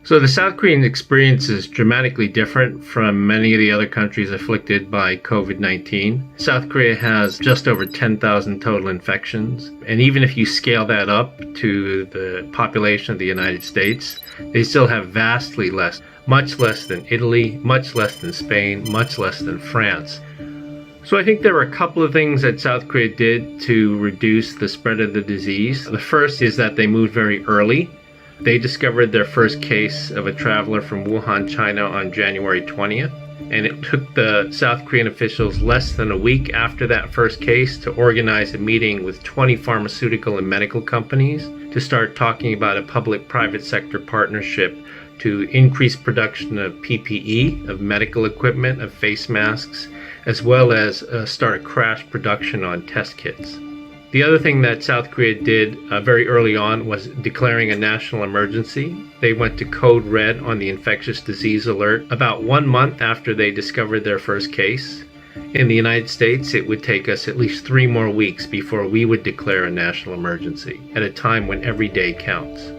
So the South Korean experience is dramatically different from many of the other countries afflicted by COVID-19. South Korea has just over 10,000 total infections. And even if you scale that up to the population of the United States, they still have vastly less, much less than Italy, much less than Spain, much less than France. So I think there were a couple of things that South Korea did to reduce the spread of the disease. The first is that they moved very early. They discovered their first case of a traveler from Wuhan, China on January 20th. And it took the South Korean officials less than a week after that first case to organize a meeting with 20 pharmaceutical and medical companies to start talking about a public-private sector partnership to increase production of PPE, of medical equipment, of face masks, as well as start a crash production on test kits. The other thing that South Korea did very early on was declaring a national emergency. They went to code red on the infectious disease alert about 1 month after they discovered their first case. In the United States, it would take us at least 3 more weeks before we would declare a national emergency, at a time when every day counts.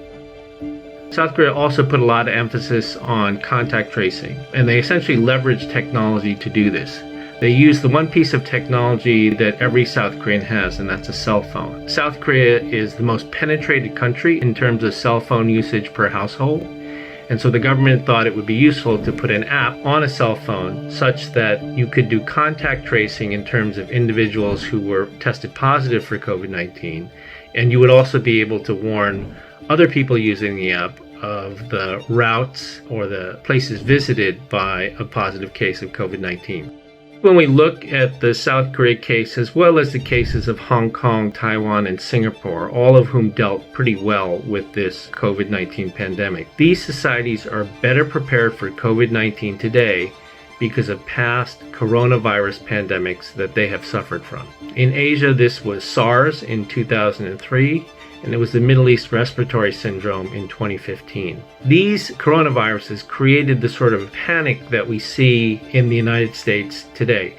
South Korea also put a lot of emphasis on contact tracing, and they essentially leveraged technology to do this. They use the one piece of technology that every South Korean has, and that's a cell phone. South Korea is the most penetrated country in terms of cell phone usage per household. And so the government thought it would be useful to put an app on a cell phone such that you could do contact tracing in terms of individuals who were tested positive for COVID-19. And you would also be able to warn other people using the app of the routes or the places visited by a positive case of COVID-19. When we look at the South Korea case, as well as the cases of Hong Kong, Taiwan, and Singapore, all of whom dealt pretty well with this COVID-19 pandemic, these societies are better prepared for COVID-19 today because of past coronavirus pandemics that they have suffered from. In Asia, this was SARS in 2003. And it was the Middle East Respiratory Syndrome in 2015. These coronaviruses created the sort of panic that we see in the United States today.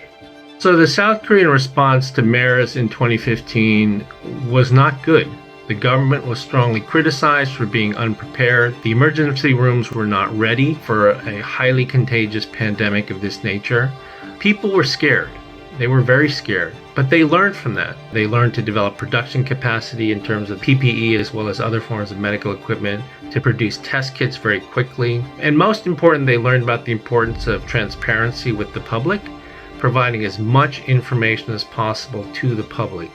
So the South Korean response to MERS in 2015 was not good. The government was strongly criticized for being unprepared. The emergency rooms were not ready for a highly contagious pandemic of this nature. People were scared. They were very scared, but they learned from that. They learned to develop production capacity in terms of PPE as well as other forms of medical equipment, to produce test kits very quickly. And most important, they learned about the importance of transparency with the public, providing as much information as possible to the public.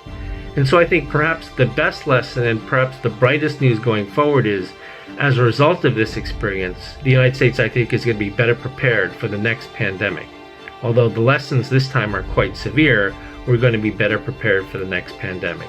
And so I think perhaps the best lesson and perhaps the brightest news going forward is, as a result of this experience, the United States, I think, is going to be better prepared for the next pandemic. Although the lessons this time are quite severe, we're going to be better prepared for the next pandemic.